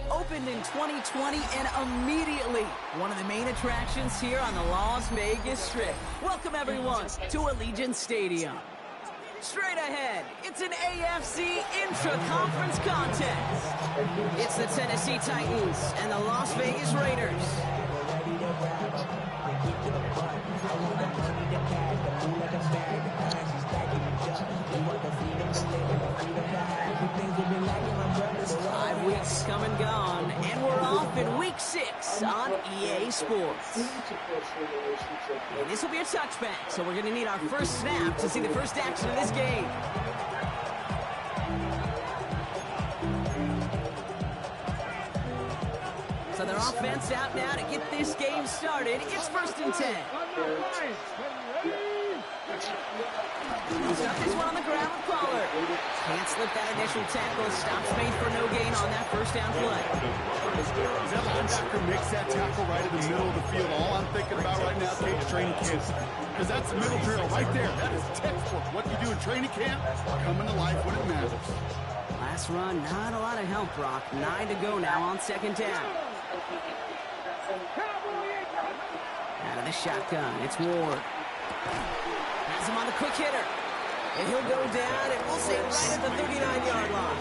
Opened in 2020 and immediately one of the main attractions here on the Las Vegas Strip. Welcome everyone to Allegiant Stadium. Straight ahead, it's an AFC intra-conference contest. It's the Tennessee Titans and the Las Vegas Raiders. Five weeks come and gone, and we're off in week 6 on EA Sports. And this will be a touchback, so we're going to need our first snap to see the first action of this game. So their offense out now to get this game started. It's 1st and 10. He'll start this one on the ground with Pollard. Can't slip that initial tackle. Stops made for no gain on that first down play. That linebacker makes that tackle right in the middle of the field. All I'm thinking about right now, Cage, training camp. Because that's the middle drill right there. That is textbook. What you do in training camp, coming to life when it matters. Last run, not a lot of help, Brock. 9 to go now on 2nd down. Out of the shotgun, it's Ward. Has him on the quick hitter. And he'll go down, and we'll say right at the 39-yard line.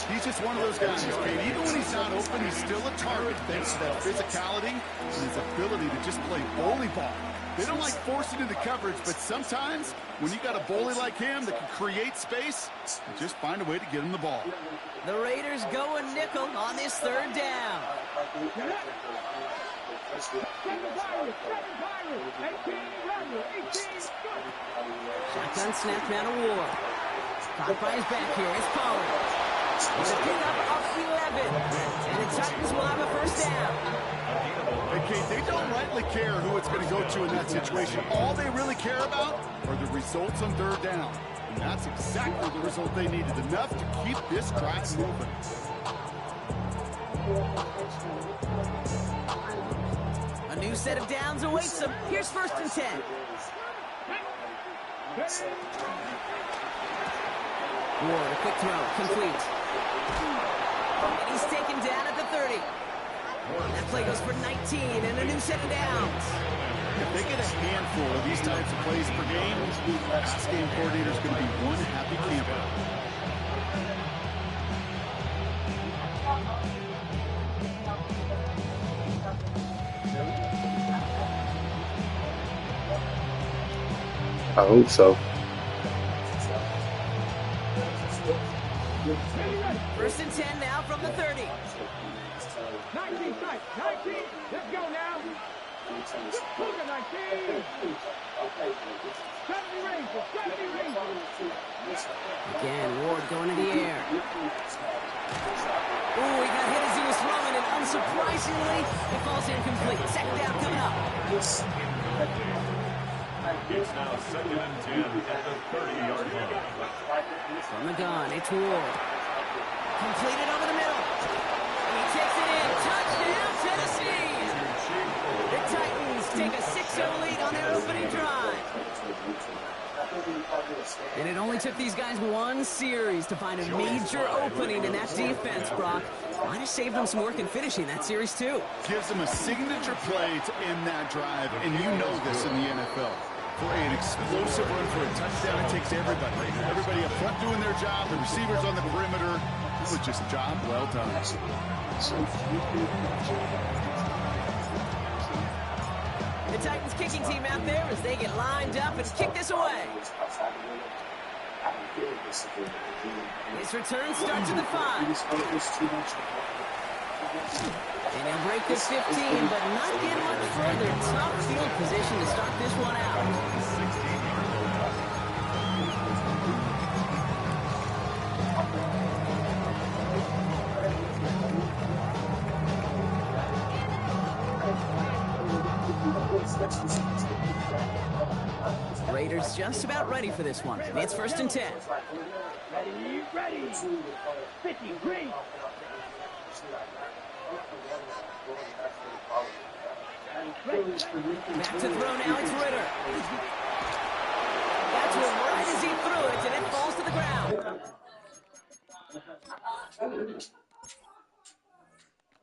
He's just one of those guys, Kate. Even when he's not open, he's still a target thanks to that physicality and his ability to just play bully ball. They don't like forcing into coverage, but sometimes when you got a bully like him that can create space, you just find a way to get him the ball. The Raiders go a nickel on this 3rd down. Shotgun snap now to Ward. Caught by his back here. It's Pollard. It's a pickup of 11. And the Titans will have a first down. Hey, Kate, they don't rightly care who it's going to go to in that situation. All they really care about are the results on 3rd down. And that's exactly the result they needed. Enough to keep this drive moving. A new set of downs awaits them. Here's 1st and 10. Ward, a quick throw, complete. And he's taken down at the 30. That play goes for 19 and a new set of downs. If they get a handful of these types of plays per game, the pass game coordinator is going to be one happy camper. I hope so. 1st and 10 now from the 30. 19, 19, let's go now. Look at 19. 70 Rangers, 70 Rangers. Again, Ward going to the air. Ooh, he got hit as he was throwing, and unsurprisingly, it falls incomplete. 2nd down coming up. It's now 2nd and 10 at the 30-yard line. From the gun, it's Ward. Completed over the middle. He takes it in. Touchdown, Tennessee! The Titans take a 6-0 lead on their opening drive. And it only took these guys one series to find a major opening in that defense, Brock. Might have saved them some work in finishing that series, too. Gives them a signature play to end that drive, and you know this in the NFL. For an explosive run for a touchdown, it takes everybody. Everybody up front doing their job, the receivers on the perimeter. It was just job well done. The Titans kicking team out there as they get lined up and kick this away. His return starts at the 5. And he'll break this 15, but not get much further. Tough field position to start this one out. Raiders just about ready for this one. It's 1st and 10. Ready, ready. 53. Back to throw now, it's Ritter. That's one right as he threw it, and it falls to the ground.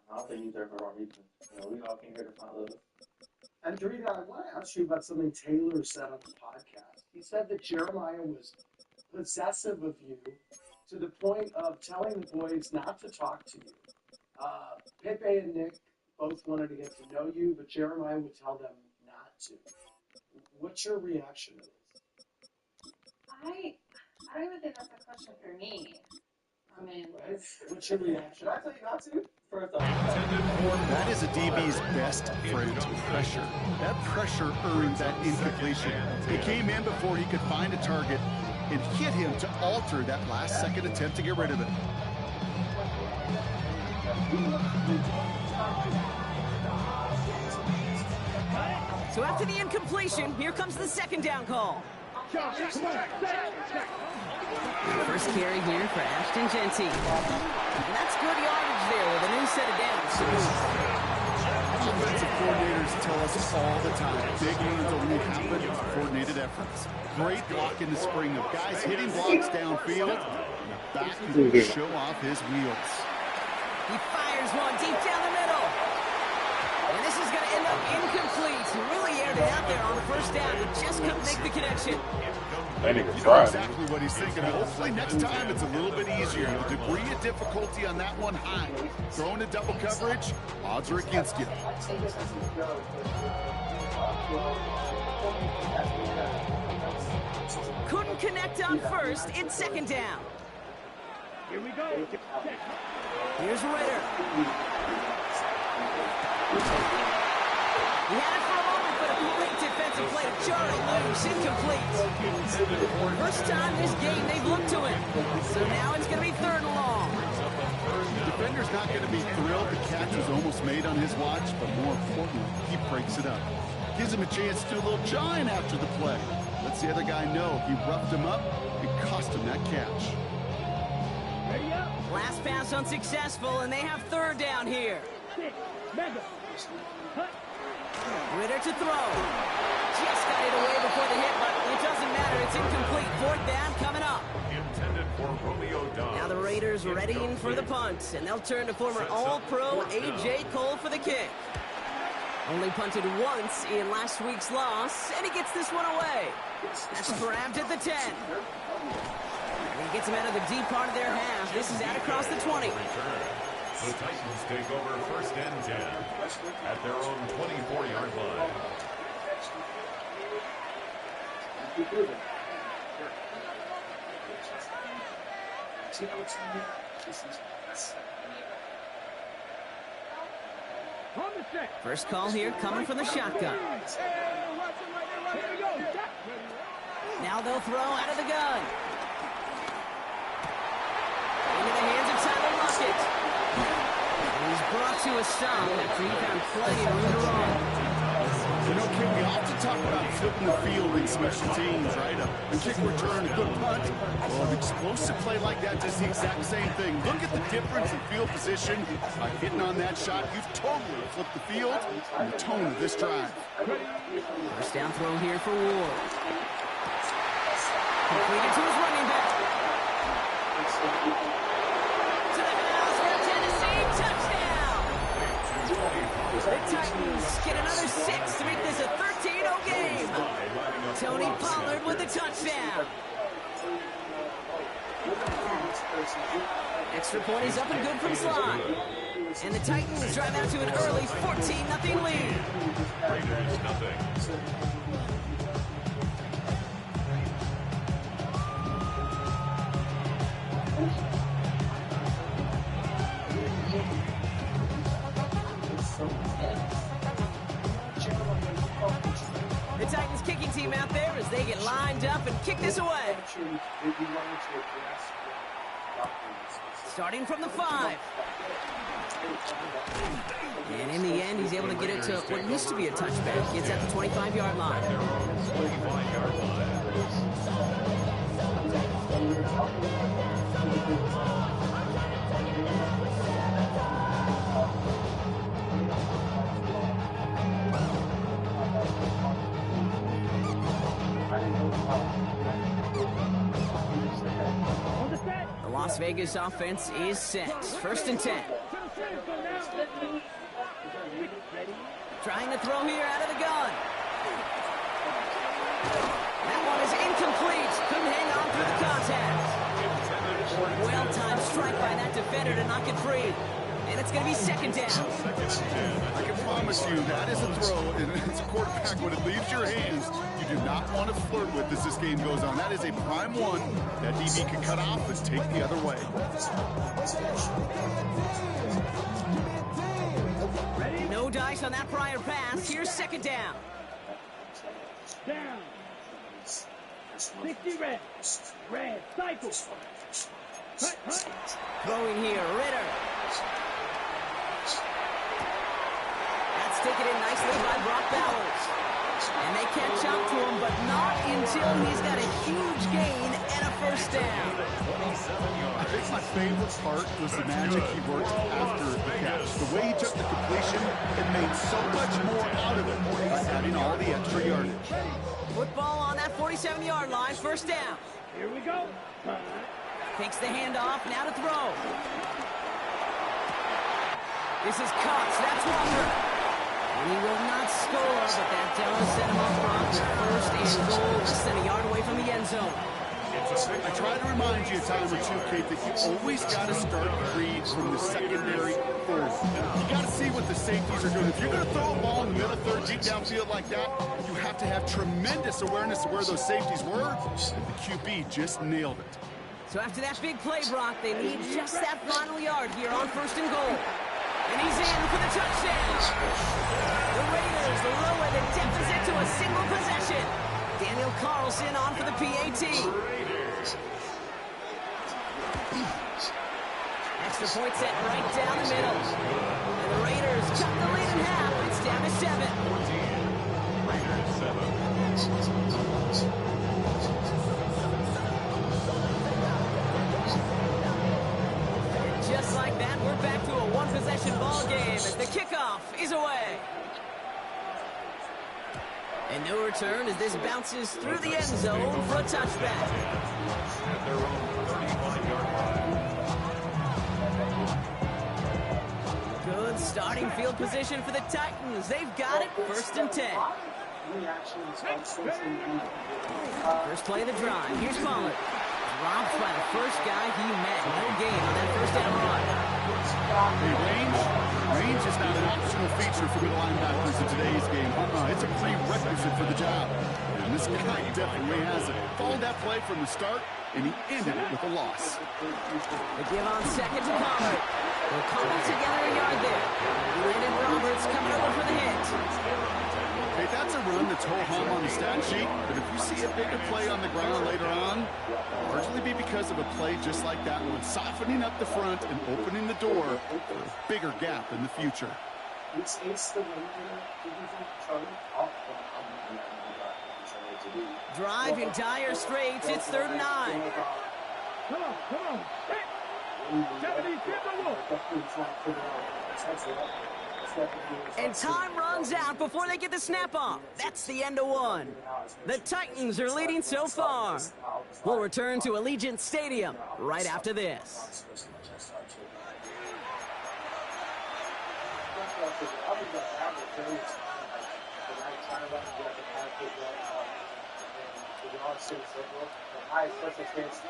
I don't think he's there for the wrong reason. You know, we all came here to find love. And Dorita, I want to ask you about something Taylor said on the podcast. He said that Jeremiah was possessive of you to the point of telling the boys not to talk to you. Pepe and Nick both wanted to get to know you, but Jeremiah would tell them not to. What's your reaction to this? I don't even think that's a question for me. I mean, What's your reaction? I tell you not to? First off, That is a DB's best friend, pressure. That pressure earned that incompletion. He came in before he could find a target and hit him to alter that last-second attempt to get rid of it. So after the incompletion, here comes the 2nd down call. First carry here for Ashton Jeanty. And that's good yardage there with a new set of downs. Offensive coordinators tell us all the time, big runs only happen with coordinated efforts. Great block in the spring of guys hitting blocks downfield. And the back can show off his wheels. He fires one deep down the middle. And this is going to end up incomplete. He really aired it out there on 1st down, but just couldn't make the connection. You know exactly what he's thinking. Hopefully next time it's a little bit easier. The degree of difficulty on that one high. Throwing a double coverage, odds are against you. Couldn't connect on 1st. It's 2nd down. Here we go. Here's Ritter. He had it for a moment, but a great defensive play to jar it loose, incomplete. First time this game they've looked to him. So now it's going to be 3rd and long. The defender's not going to be thrilled the catch was almost made on his watch, but more importantly, he breaks it up. Gives him a chance to do a little jawing after the play. Lets the other guy know he roughed him up and cost him that catch. Ready up. Last pass unsuccessful, and they have 3rd down here. 6. Mega. Cut. Ritter to throw. Just got it away before the hit, but it doesn't matter. It's incomplete. 4th down coming up. Intended for Romeo Doubs. Now the Raiders readying for the punt, and they'll turn to former All-Pro A.J. Cole for the kick. Only punted once in last week's loss, and he gets this one away. That's grabbed at the 10. And he gets him out of the deep part of their half. This is out across the 20. The Titans take over 1st and 10 at their own 24-yard line. On the set. First call here coming from the shotgun. Here we go. Now they'll throw out of the gun. Into the hands of Tyler Lockett. And he's brought to a stop after he found plenty of room to run. You know, Kim, we often talk about flipping the field in special teams, right? A kick return, a good punt. Well, an explosive play like that does the exact same thing. Look at the difference in field position. By hitting on that shot, you've totally flipped the field and the tone of this drive. First down throw here for Ward. Completed to his running back. To the house for a Tennessee touchdown. The Titans get another 6 to make this a 13-0 game. Tony Pollard with the touchdown. Extra point is up and good from slot. And the Titans drive out to an early 14-0 lead. Raiders nothing. The Titans kicking team out there as they get lined up and kick this away. Starting from the 5. And in the end, he's able to get it to what used to be a touchback. Gets at the 25-yard line. Their own 25-yard line. On the set. The Las Vegas offense is set. 1st and 10. Trying to throw here out of the gun. That one is incomplete. Couldn't hang on through the contact. Well-timed strike by that defender to knock it free. And it's going to be 2nd down. 2nd and 10. I can promise you that is a throw, and as a quarterback, when it leaves your hands, you do not want to flirt with as this game goes on. That is a prime one that DB can cut off and take the other way. No dice on that prior pass. Here's 2nd down. Down. 60 red. Red. Cycle. Hut. Throwing here, Ritter. That's taken in nicely by Brock Bowers. And they catch up to him, but not until he's got a huge gain and a 1st down. I think my favorite part was the magic he worked after the catch. The way he took the completion and made so much more out of it by adding all the extra yardage. Football on that 47-yard line. 1st down. Here we go. Takes the handoff, now to throw. This is Cox, that's Walker. And he will not score, but that does set him off wrong for 1st and goal, less than a yard away from the end zone. I try to remind you a time or two, Kate, that you always got to start read from the secondary forward. You got to see what the safeties are doing. If you're going to throw a ball in the middle third, deep downfield like that, you have to have tremendous awareness of where those safeties were. The QB just nailed it. So after that big play, Brock, they need just that final yard here on 1st and goal. And he's in for the touchdown. The Raiders lower the deficit to a single possession. Daniel Carlson on for the PAT. Extra point set right down the middle. And the Raiders cut the lead in half. It's down to 7. 14. Raiders 7. Just like that, we're back to a one-possession ball game as the kickoff is away. And no return as this bounces through the end zone for a touchback. At their own 35-yard line. Good starting field position for the Titans. They've got it, 1st and 10. First play of the drive. Here's Pollard. Dropped by the first guy he met. No gain on that 1st down run. Hey, range is not an optional feature for middle linebackers in today's game. It's a prerequisite for the job. And this guy definitely has it. Followed that play from the start, and he ended it with a loss. The give on 2nd to Pollard. They'll cobble together a yard there. Landon Roberts coming over for the hit. Hey, that's a run that's ho-hum on the stat sheet, but if you see a bigger play on the ground later on, largely be because of a play just like that one, softening up the front and opening the door for a bigger gap in the future. Drive in dire straits. It's 3rd and 9. Come on. 70, And time runs out before they get the snap off. That's the end of one. The Titans are leading so far. We'll return to Allegiant Stadium right after this.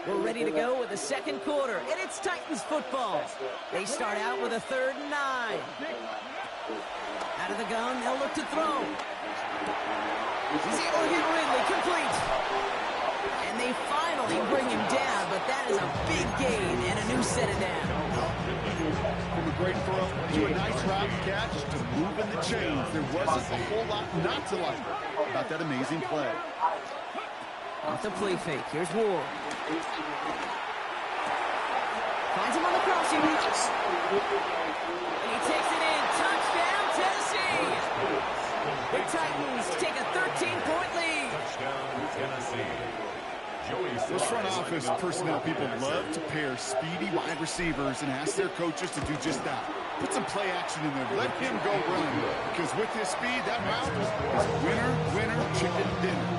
We're ready to go with the 2nd quarter, and it's Titans football. They start out with a 3rd and 9. Out of the gun, they'll look to throw. He's able to hit Ridley, complete. And they finally bring him down, but that is a big gain and a new set of down. From a great throw to a nice route catch to moving the chains, there wasn't a whole lot not to like about that amazing play. Off the play fake, here's Ward. Finds him on the crossing route. And he takes it in. Touchdown, Tennessee. The Titans take a 13-point lead. Touchdown, Tennessee. Those front office personnel people love to pair speedy wide receivers and ask their coaches to do just that. Put some play action in there. Let him go run. Because with his speed, that route is winner, winner, chicken dinner.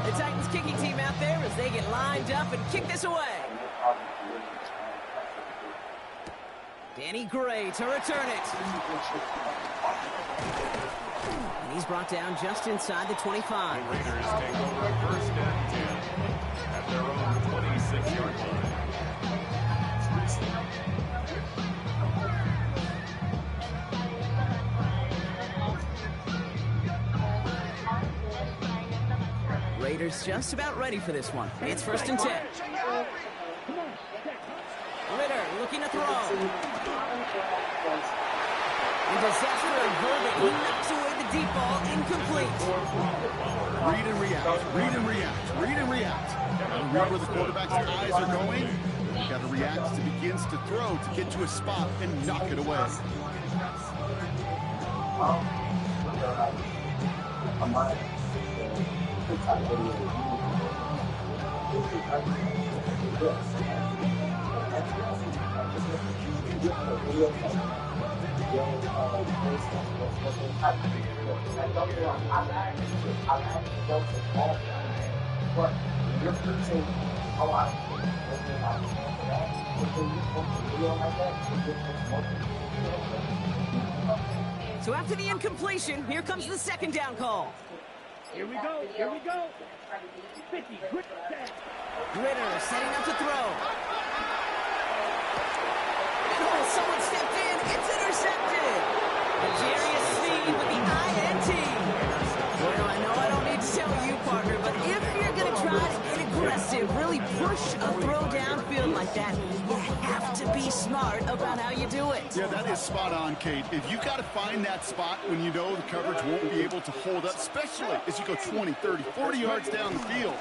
The Titans kicking team out there as they get lined up and kick this away. Danny Gray to return it. And he's brought down just inside the 25. The Raiders take over first and 10 at their own 26-yard line. Raiders just about ready for this one. It's first and 10. Ritter looking to throw. And disaster averted. He knocks away the deep ball, incomplete. Read and react, read and react, read and react. Gotta read where the quarterback's eyes are going. You gotta react as he begins to throw to get to a spot and knock it away. So after the incompletion, here comes the second down call. Here we go. Here we go. 50. Quick set. Ritter setting up to throw. Oh, someone stepped in. It's intercepted. Jarius Sneed with the INT. Well, I know I don't need to tell you, partner, but if you're going to try to get aggressive, really push a throw downfield like that, you have to be smart about how you do it. Yeah, that is spot on, Kate. If you got to find that spot when you know the coverage won't be able to hold up, especially as you go 20, 30, 40 yards down the field.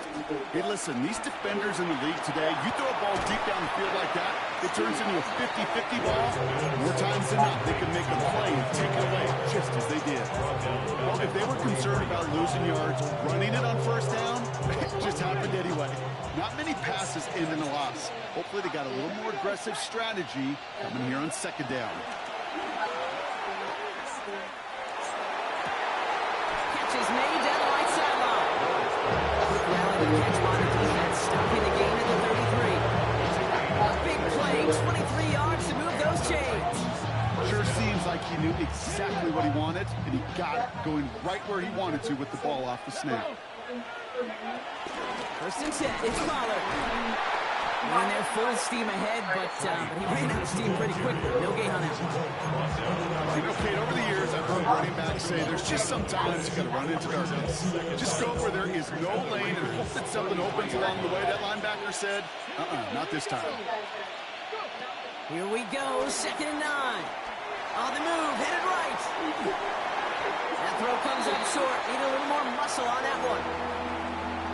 Hey, listen, these defenders in the league today, you throw a ball deep down the field like that, it turns into a 50-50 ball. More times than not, they can make a play and take it away just as they did. Well, if they were concerned about losing yards, running it on first down, it just happened anyway. Not many passes end in a loss. Hopefully they got a little more aggressive strategy coming here on second down. Catch is made down the right sideline. Quick rally to catch by the defense, stopping the gain at the 33. A big play, 23 yards to move those chains. Sure seems like he knew exactly what he wanted, and he got it going right where he wanted to with the ball off the snap. First and 10, it's Pollard. And they're full steam ahead, but he ran out of steam pretty quickly. No gain on that one. You know, Kate, over the years, I've heard running backs say there's just sometimes you got to run into darkness. Just go where there is no lane and hope that something opens along the way. That linebacker said, not this time. Here we go, second and 9. On the move, headed right. That throw comes up short. Need a little more muscle on that one.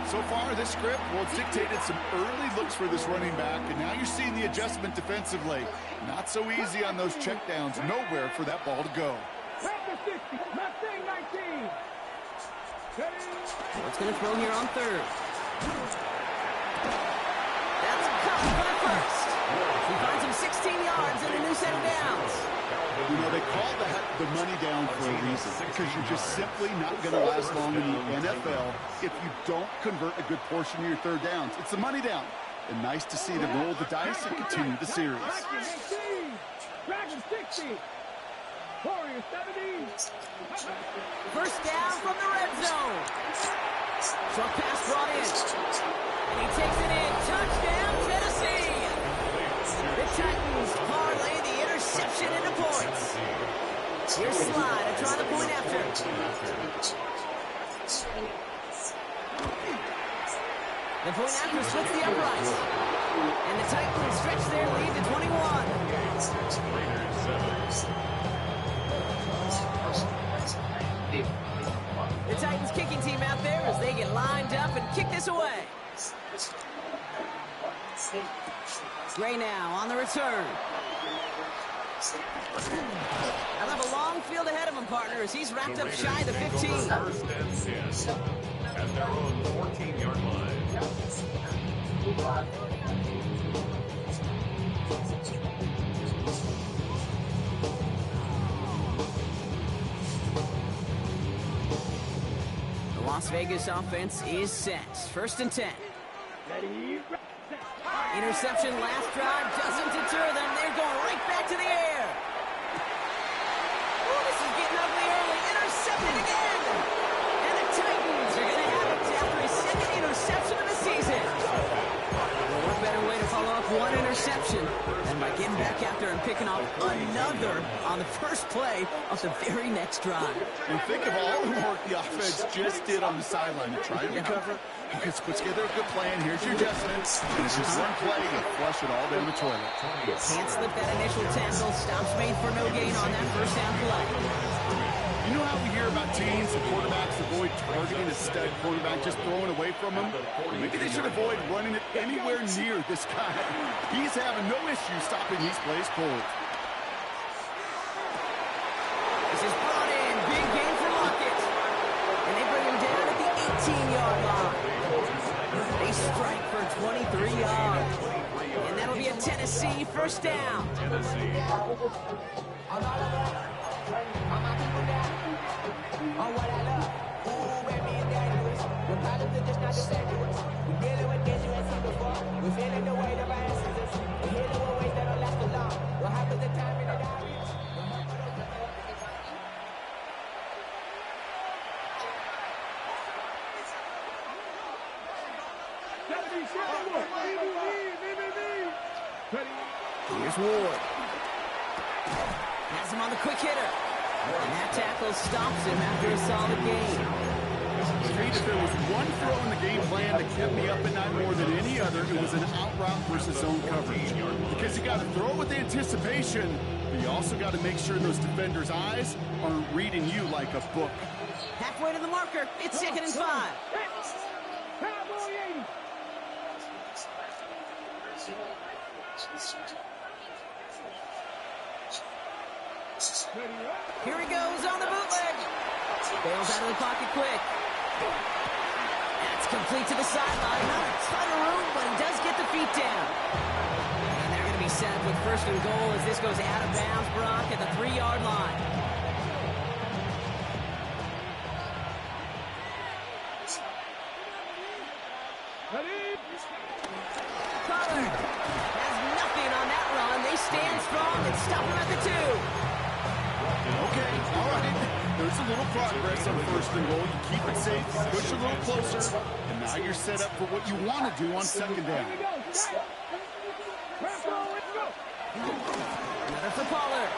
So far, this script, well, it's dictated some early looks for this running back, and now you're seeing the adjustment defensively. Not so easy on those checkdowns. Nowhere for that ball to go. Practice 60. Mustang 19. What's going to throw here on third? That's coming for the first. He finds him 16 yards and a new set of downs. You know, they call that the money down for a reason, because you're just simply not going to last long in the NFL if you don't convert a good portion of your third downs. It's the money down. And nice to see them roll the dice and continue the series. Dragon 60. Warrior 70. First down from the red zone. Short pass brought in. And he takes it in. Touchdown, Tennessee. The Titans parlay the interception into points. Here's Slide to try the point after. The point after splits the uprights. And the Titans stretch their lead to 21. The Titans kicking team on the return. They'll have a long field ahead of him, partners. He's wrapped up shy of the 15. First and 10 at their own 14-yard line. The Las Vegas offense is set. First and 10. Interception last drive doesn't deter them. They're going right back to the air. Oh, this is getting ugly early. Intercepted again. And the Titans are going to have it after his second interception of the season. Well, what better way to follow up one interception than by getting back after and picking off another on the first play of the very next drive. And think of all the work the offense just did on the sideline to try to recover. You can put together a good plan. Here's your adjustments. And it's just one play to flush it all down the toilet. Can't slip that initial tackle. Stops made for no gain on that first down play. You know how we hear about teams and quarterbacks avoid targeting a stud quarterback, just throwing away from him? Maybe they should avoid running it anywhere near this guy. He's having no issue stopping these plays cold. This is brought in. Big gain for Lockett. And they bring him down at the 18-yard line. They strike for 23 yards. And that'll be a Tennessee first down. Here's Ward. Has him on the quick hitter. And that tackle stops him after a solid gain. Reed, if there was one throw in the game plan that kept me up at night more than any other, it was an out route versus zone coverage. Because you got to throw with anticipation, but you also got to make sure those defenders' eyes aren't reading you like a book. Halfway to the marker. It's 2nd and 5. Here he goes on the bootleg. Bails out of the pocket quick. That's complete to the sideline. Not a ton of room, but he does get the feet down. And they're going to be set up with 1st and goal as this goes out of bounds, Brock, at the 3-yard line. Pollard has nothing on that run. They stand strong and stop him at the 2. Okay, all right. There's a little progress on 1st and goal. You keep it safe, push a little closer, and now you're set up for what you want to do on 2nd down. Another for Pollard.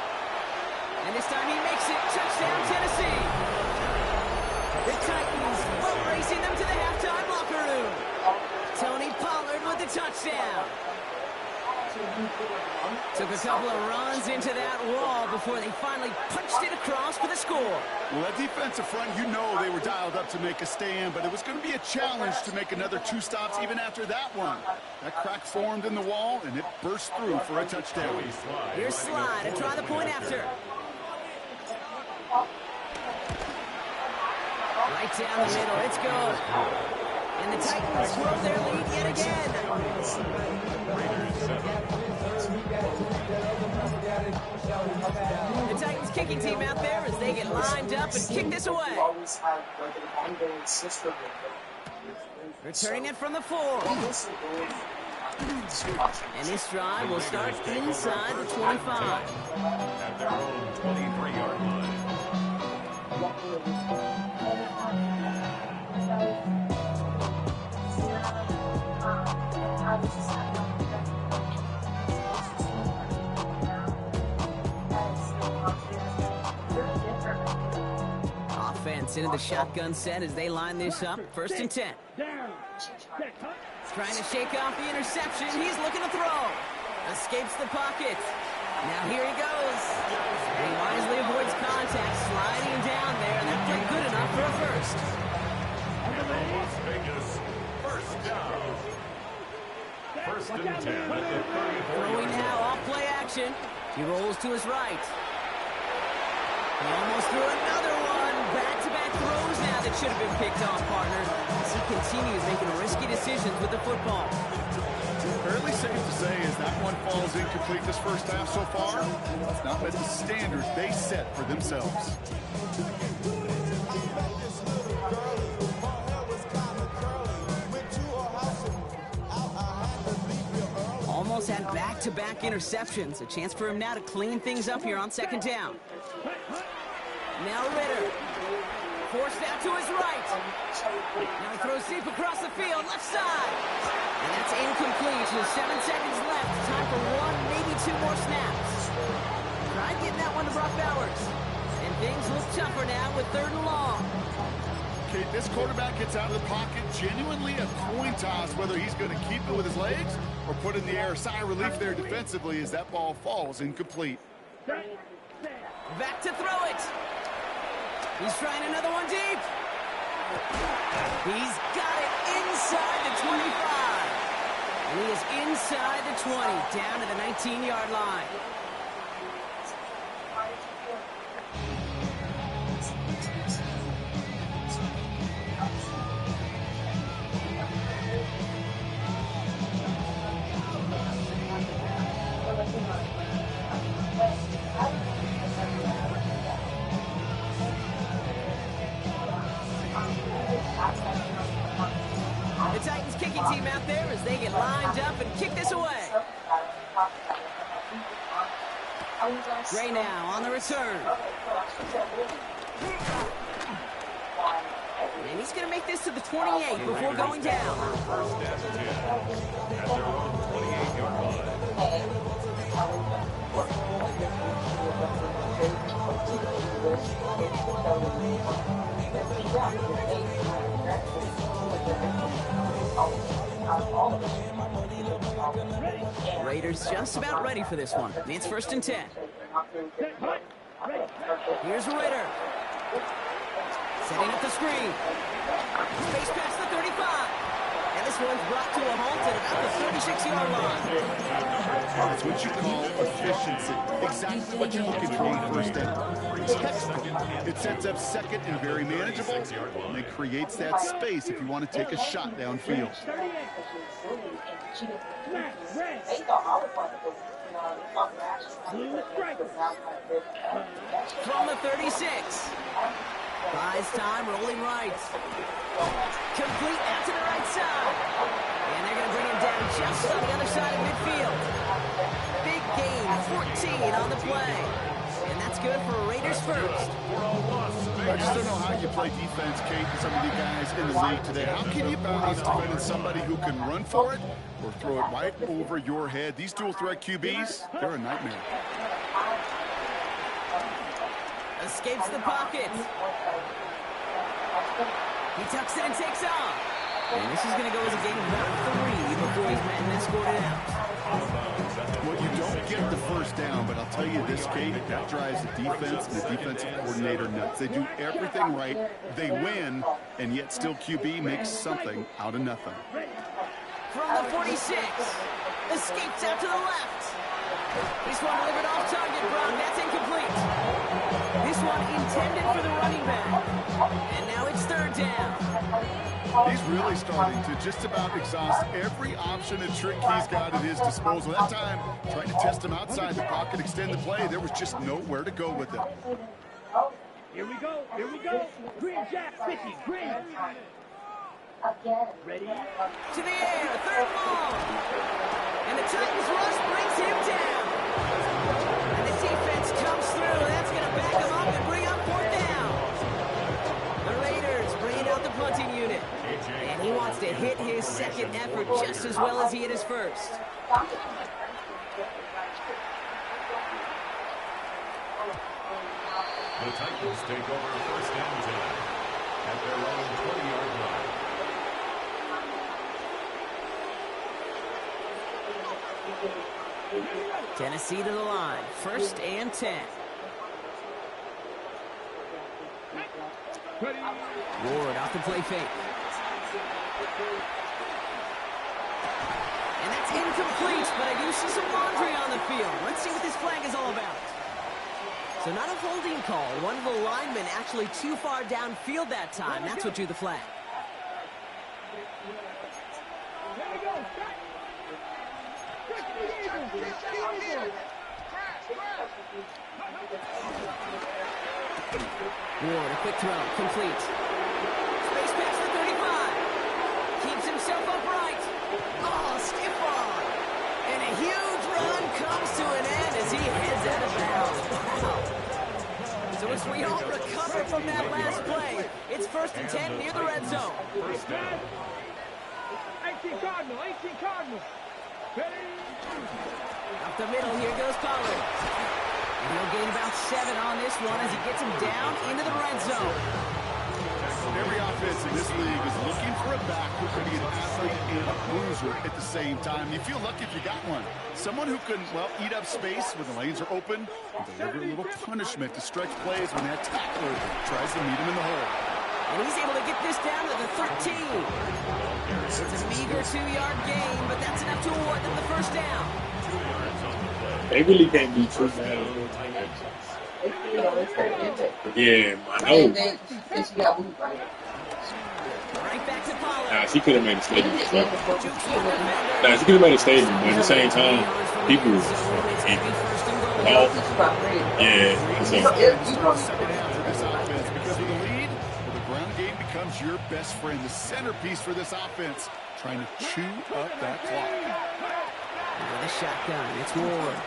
And this time he makes it. Touchdown, Tennessee. The Titans boat racing them to the halftime locker room. Tony Pollard with the touchdown. Took a couple of runs into that wall before they finally punched it across for the score. Well, that defensive front, you know they were dialed up to make a stand, but it was going to be a challenge to make another 2 stops even after that one. That crack formed in the wall, and it burst through for a touchdown. Here's Slide to try the point after. Right down the middle, it's good. And the Titans grow their lead yet again. The Titans kicking team out there as they get lined up and kick this away. Returning it from the 4. And this drive will start inside the 25. At their own 23-yard line. Offense into the shotgun set as they line this up. 1st and 10. Trying to shake off the interception. He's looking to throw. Escapes the pocket. Now here he goes. He wisely avoids contact, sliding down there. And that played good enough for a first. Las Vegas, first down. first and 10 at the 34. Throwing now, off play action. He rolls to his right. He almost threw another one. Back-to-back throws now that should have been picked off, partner. As he continues making risky decisions with the football. Fairly safe to say as that one falls incomplete this first half so far, it's not met the standard they set for themselves. Almost had back-to-back interceptions. A chance for him now to clean things up here on second down. Now Ritter. Forced out to his right. Now he throws deep across the field, left side. And that's incomplete with 7 seconds left. Time for one, maybe two more snaps. Tried getting that one to Brock Bowers. And things look tougher now with 3rd and long. Okay, this quarterback gets out of the pocket, genuinely a coin toss whether he's going to keep it with his legs or put in the air. Sigh of relief there defensively as that ball falls incomplete. Back to throw it. He's trying another one deep. He's got it inside the 25. And he is inside the 20, down to the 19-yard line. The Titans kicking team out there as they get lined up and kick this away. Gray now on the return. And he's going to make this to the 28 before going down. First and 10 at their own 28-yard line. Raiders just about ready for this one. It's 1st and 10. Here's Ritter. Setting up the screen. Space past the 35. And this one's brought to a halt at about the 36-yard line. That's what you call efficiency. Exactly what you're looking for on 1st down. It's textbook. It sets up 2nd and very manageable, and it creates that space if you want to take a shot downfield. From the 36. Buys time, rolling right. Complete out to the right side. And they're going to bring him down just on the other side of midfield. Big gain, 14 on the play. And that's good for Raiders first. I just don't know how you play defense, Kate, with some of the guys in the league today. How can you balance defending somebody who can run for it or throw it right over your head? These dual threat QBs, they're a nightmare. Escapes the pocket. He tucks it and takes off. And this is going to go as a game of about 3 before he's met and escorted out. Well, you don't get the 1st down, but I'll tell you this, Kate, that drives the defense and the defensive coordinator nuts. They do everything right. They win, and yet still QB makes something out of nothing. From the 46. Escapes out to the left. This one delivered off target, Brock. That's incomplete. This one intended for the running back. And now it's 3rd down. He's really starting to just about exhaust every option and trick he's got at his disposal. That time, trying to test him outside the pocket, extend the play, there was just nowhere to go with it. Here we go. Here we go. Green Jack 50. Green. Ready? To the air. 3rd long. And the Titans rush brings him down. And the defense comes through. That's going to back him up and bring up 4th down. The Raiders bringing out the punting unit. And he wants to hit his 2nd effort just as well as he hit his 1st. The Titans take over 1st and 10 at their own 20-yard line. Tennessee to the line. 1st and 10. Ward off the play fake. And that's incomplete, but I do see some laundry on the field. Let's see what this flag is all about. So not a holding call. One of the linemen actually too far downfield that time. That's what drew the flag. Ward, a quick throw, complete. Space picks the 35. Keeps himself upright. Oh, stiff arm. And a huge run comes to an end as he heads out of bounds. Wow. So as we all recover from that last play, it's 1st and 10 near the red zone. 18 Cardinal, 18 Cardinal. Up the middle, here goes Pollard. And he'll gain about 7 on this one as he gets him down into the red zone. Every offense in this league is looking for a back who can be an athlete and a bruiser at the same time. You feel lucky if you got one. Someone who can, well, eat up space when the lanes are open and deliver a little punishment to stretch plays when that tackler tries to meet him in the hole. And he's able to get this down to the 13. It's a meager 2-yard gain, but that's enough to award them the first down. They really can't be true, man. Yeah, I know. Right back to Pollard. Nah, she could have made a statement. Nah, she could have made a statement, but at the same time, people yeah. So. Second half for this offense because with the lead, the ground game becomes your best friend. The centerpiece for this offense, trying to chew up that clock. With a shotgun, it's Ward.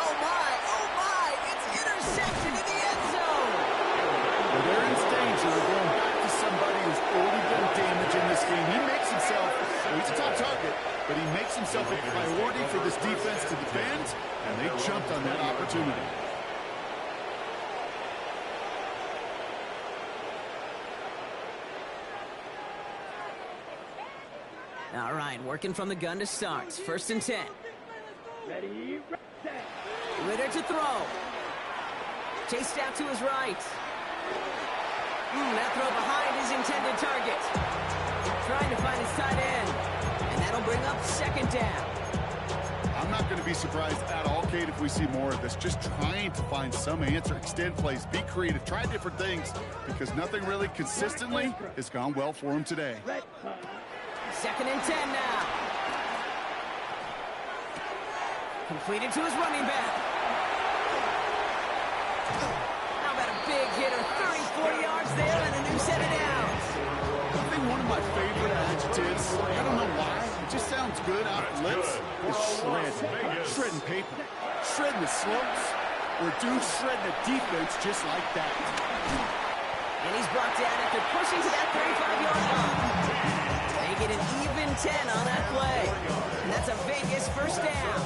Oh my, it's intercepted in the end zone. When they're in danger, they're going back to somebody who's already done damage in this game. He makes himself, well, he's a top target, but he makes himself a priority for this defense to defend, and they jumped on that opportunity. All right, working from the gun to start. 1st and 10. Ready, set. Ritter to throw. Chased out to his right. That throw behind his intended target. Trying to find his tight end. And that'll bring up 2nd down. I'm not going to be surprised at all, Kate, if we see more of this. Just trying to find some answer, extend plays, be creative, try different things, because nothing really consistently has gone well for him today. 2nd and 10 now. Completed to his running back. How about a big hitter? 30, 40 yards there and a new set of downs. I think one of my favorite adjectives, I don't know why, it just sounds good off the lips, is shred. Shredding paper. Shredding the slopes. Or dude shredding the defense just like that. And he's brought down after pushing to that 35-yard line. They get an even 10 on that play. And that's a Vegas 1st down.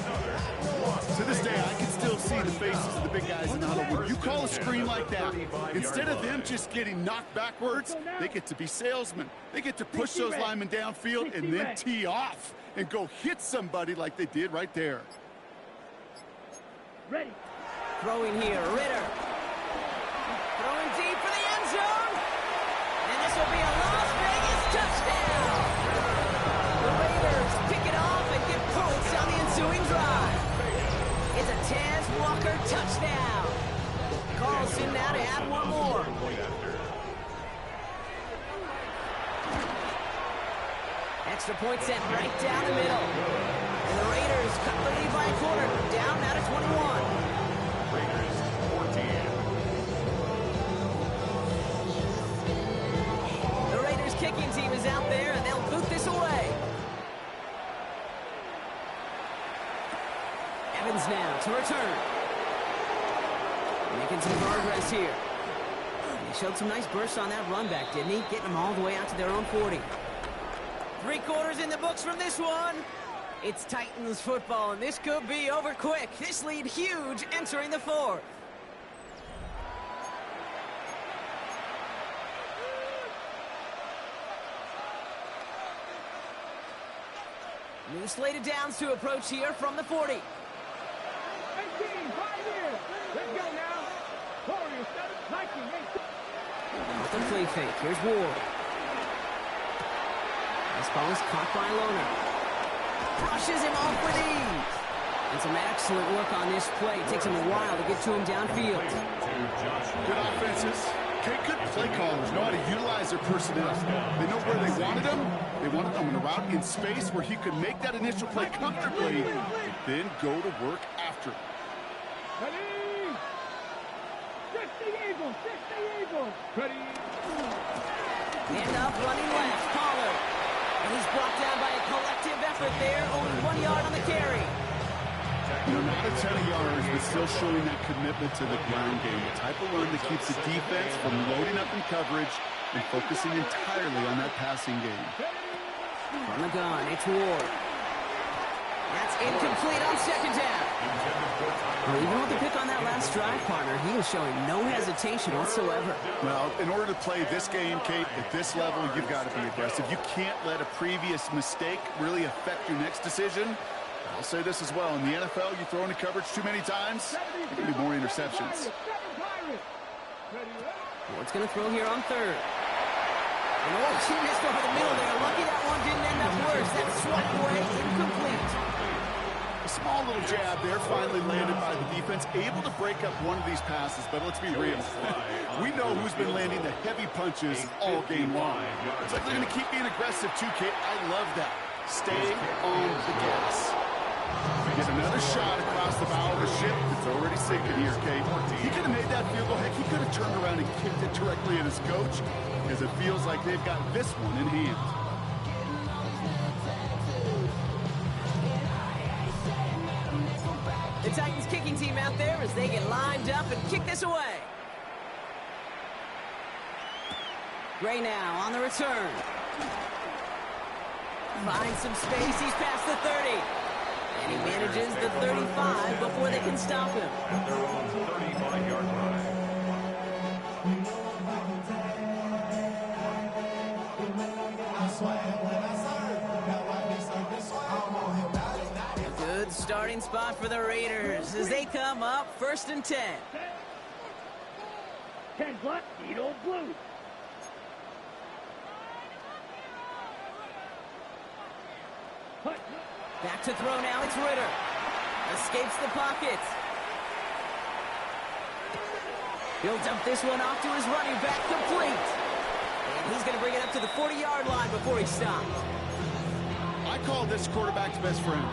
To this day, I can still see the faces of the big guys in the huddle. When you call a screen like that, instead of them just getting knocked backwards, they get to be salesmen. They get to push those linemen downfield and then tee off and go hit somebody like they did right there. Ready. Throwing here, Ritter. Throwing deep for the end zone. And this will be a Las Vegas touchdown. The Raiders pick it off and get points on the ensuing drive. It's a Taz Walker touchdown. Carlson now to add one more. Extra point set right down the middle. And the Raiders cut the lead by a quarter. Down now to 21. Raiders 14. The Raiders kicking team is out there, and they'll boot this away. Evans now to return. Making some progress here. He showed some nice bursts on that run back, didn't he? Getting them all the way out to their own 40. 3 quarters in the books from this one. It's Titans football, and this could be over quick. This lead huge entering the 4th. New slated downs to approach here from the 40. 18, 5 years. Let's go now. Warriors, 19, 18. Off the play fake. Here's Ward. This ball is caught by Lohner. Brushes him off with ease. And some excellent work on this play. It takes him a while to get to him downfield. Good offenses. Okay, good play callers know how to utilize their personnel. They know where they wanted them. They wanted them in a route in space where he could make that initial play comfortably, and then go to work after it. Ready? 60 Eagles, 60 Eagles. Ready? Hand up, running left, Pollard. And he's brought down by a collective effort there, only 1 yard on the carry. Not a ton of yards, but still showing that commitment to the ground game. The type of run that keeps the defense from loading up in coverage and focusing entirely on that passing game. From the gun, it's Ward. That's incomplete on second down. Well, even with the pick on that last drive, partner, he was showing no hesitation whatsoever. Well, in order to play this game, Kate, at this level, you've got to be aggressive. You can't let a previous mistake really affect your next decision. I'll say this as well. In the NFL, you throw into coverage too many times, there can be more interceptions. Ward's going to throw here on third. And oh, she missed over the middle there. Lucky that one didn't end up worse. That swat away, incomplete. A small little jab there, finally landed by the defense, able to break up one of these passes, but let's be real. We know who's been landing the heavy punches all game long. It's like they're going to keep being aggressive too, Kate. I love that. Stay on the gas. Get another shot across the bow of the ship that's already sinking here, Kate. He could have made that field goal. Heck, he could have turned around and kicked it directly at his coach, because it feels like they've got this one in hand. The Titans kicking team out there as they get lined up and kick this away. Gray now on the return. Finds some space. He's past the 30. And he manages the 35 before they can stop him. At their own 35-yard line. A good starting spot for the Raiders as they come up 1st and 10. 10 block, Edo Blue. Back to throw now, it's Ritter. Escapes the pocket. He'll dump this one off to his running back, complete. And he's going to bring it up to the 40-yard line before he stops. I call this quarterback's best friend.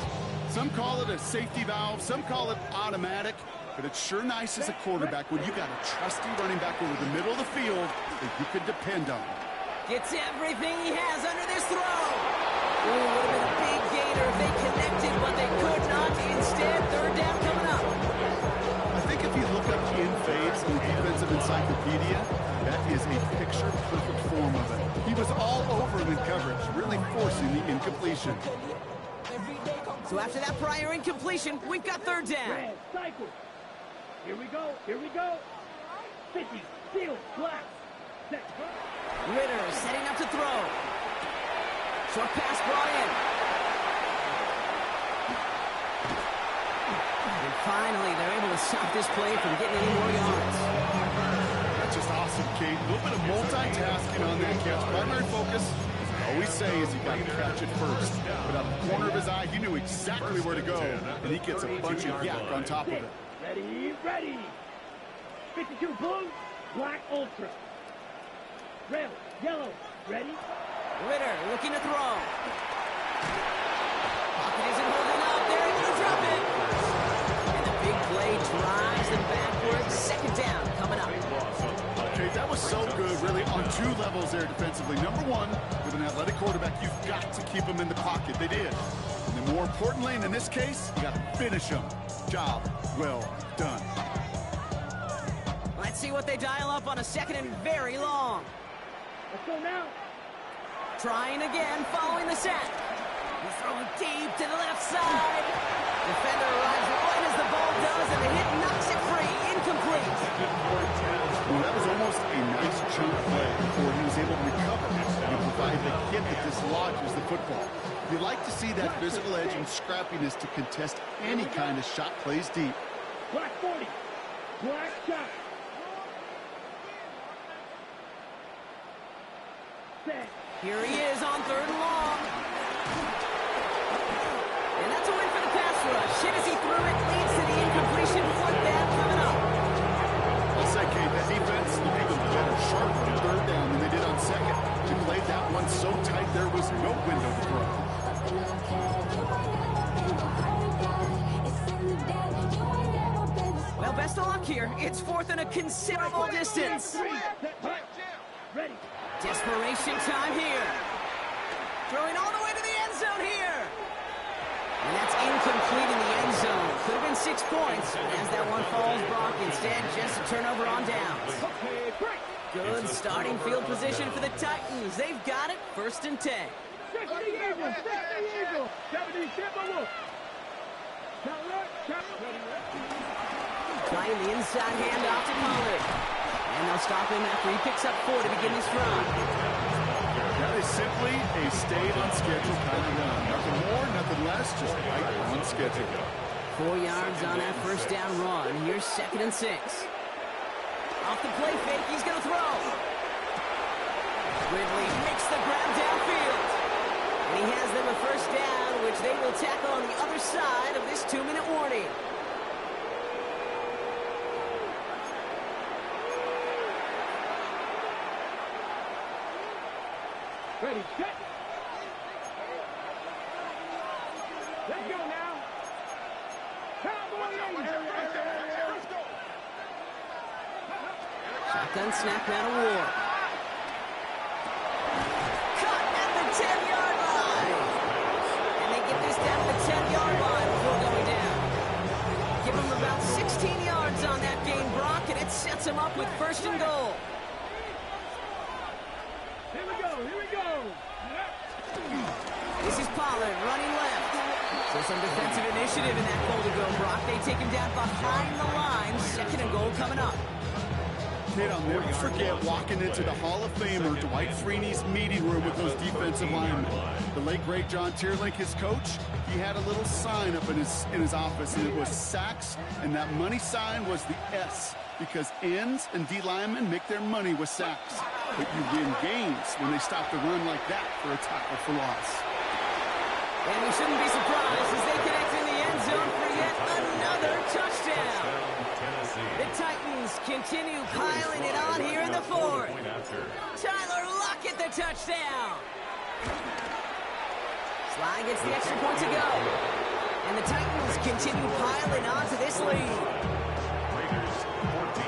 Some call it a safety valve, some call it automatic, but it's sure nice as a quarterback when you got a trusty running back over the middle of the field that you can depend on. Gets everything he has under this throw. Ooh, would have been a big gainer if they connected, but they could not. Instead, 3rd down coming up. I think if you look up in fades in the defensive encyclopedia, that is a picture-perfect form of it. He was all over him in coverage, really forcing the incompletion. So after that prior incompletion, we've got 3rd down. Red, cycle. Here we go, here we go. 50, field, black. Set. Ritter setting up to throw. Short pass brought in. And finally, they're able to stop this play from getting any more yards. That's just awesome, Kate. A little bit of multitasking on that catch. Primary focus, as I always say, is you got to catch it first. But out of the corner of his eye, he knew exactly where to go, and he gets a bunch of yak on top of it. Ready, ready. 52 blue, black ultra. Red, yellow, ready. Ritter looking to throw. Pocket isn't holding up. They're able to drop it. And the big play drives them backwards. 2nd down coming up. Okay, that was so good, really, on 2 levels there defensively. Number 1, with an athletic quarterback, you've got to keep him in the pocket. They did. And then more importantly, and in this case, you got to finish him. Job well done. Let's see what they dial up on a 2nd and very long. Let's go now. Trying again, following the set. He's throwing deep to the left side. Defender arrives right as the ball does, and the hit knocks it free. Incomplete. Well, that was almost a nice chunk play before he was able to recover and provide the hit that dislodges the football. You like to see that physical edge and scrappiness to contest any kind of shot plays deep. Black 40, black shot. Set. Here he is on 3rd and long. reception as he threw it, leads to the incompletion. Fourth down coming up. I'll say, Kate, that defense looked even better, sharper on third down than they did on second. They played that one so tight there was no window to throw. Well, best of luck here. It's fourth and a considerable distance. Ready. Desperation time here. Throwing all the way to the end zone here. And that's incomplete in the end zone. Could have been 6 points. As that one falls, Brock, instead just a turnover on downs. Good starting field position for the Titans. They've got it. First and 10. Step the eagle. Step the eagle. Step the wolf. Playing the inside handoff to Pollard. And they'll stop him after he picks up 4 to begin this drive. That is simply a stayed on schedule kind of run. Nothing more, nothing less, just right on schedule. 4 yards on that first down run. Here's 2nd and 6. Off the play fake, he's going to throw. Ridley makes the grab downfield. And he has them a first down, which they will tackle on the other side of this 2-minute warning. Ready, set. Let's go now. Let's go. Shotgun snap out of War. Cut at the 10-yard line. And they get this down to the 10-yard line before going down. Give them about 16 yards on that game, Brock, and it sets them up with first and goal. Here we go. This is Pollard running left. So some defensive initiative in that goal to go, Brock. They take him down behind the line. 2nd and goal coming up. Kid, I'll never forget walking into the Hall of Famer Dwight Freeney's meeting room with those defensive linemen. The late, great John Tierlink, his coach, he had a little sign up in his office, and it was sacks, and that money sign was the S, because ends and D linemen make their money with sacks. But you win games when they stop the run like that for a tackle for loss. And we shouldn't be surprised as they connect in the end zone for yet another touchdown. The Titans continue piling it on here in the 4th. Tyler Lockett the touchdown. Sly gets the extra point to go. And the Titans continue piling on to this lead. Raiders 14.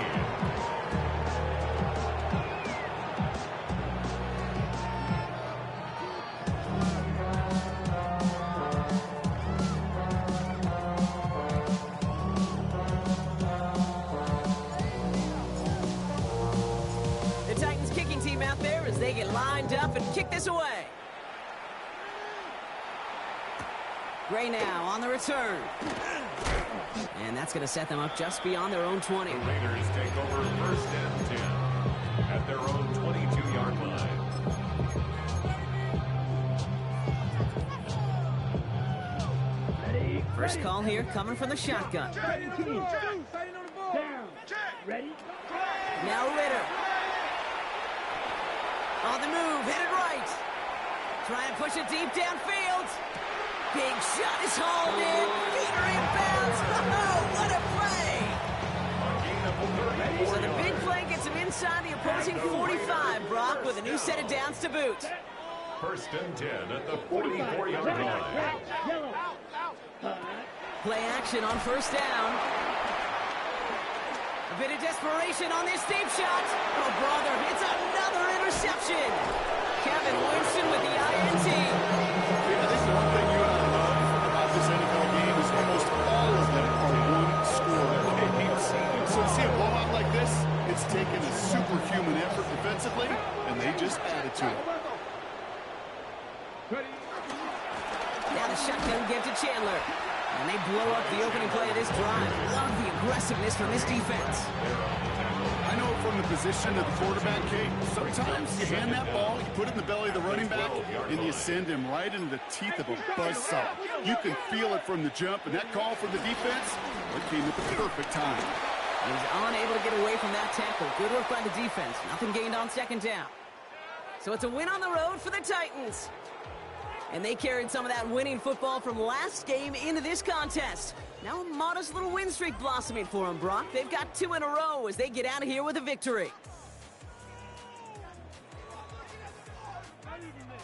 The Titans kicking team out there as they get lined up and kick this away. Gray now on the return. And that's going to set them up just beyond their own 20. The Raiders take over first and 10 at their own 22-yard line. First call here coming from the shotgun. Down. Ready? Now Ritter. On the move, headed right. Trying to push it deep downfield. Big shot is hauled in. Peter inbounds. Oh, what a play! So the big play gets him inside the opposing 45, Brock, with a new set of downs to boot. First and 10 at the 44-yard line. Play action on first down. A bit of desperation on this deep shot. Oh, brother, it's another interception. Kevin Winston with the INT. I think the one thing you and I love about this NFL game is almost all of them are one-score games. So to see a blowout like this, it's taken a superhuman effort defensively, and they just added to it. Now the shotgun give to Chandler. And they blow up the opening play of this drive. Love the aggressiveness from this defense. I know from the position of the quarterback, Kate, sometimes you hand that ball, you put it in the belly of the running back, and you send him right into the teeth of a buzzsaw. You can feel it from the jump, and that call from the defense, it came at the perfect time. He was unable to get away from that tackle. Good work by the defense. Nothing gained on second down. So it's a win on the road for the Titans. And they carried some of that winning football from last game into this contest. Now a modest little win streak blossoming for them, Brock. They've got 2 in a row as they get out of here with a victory.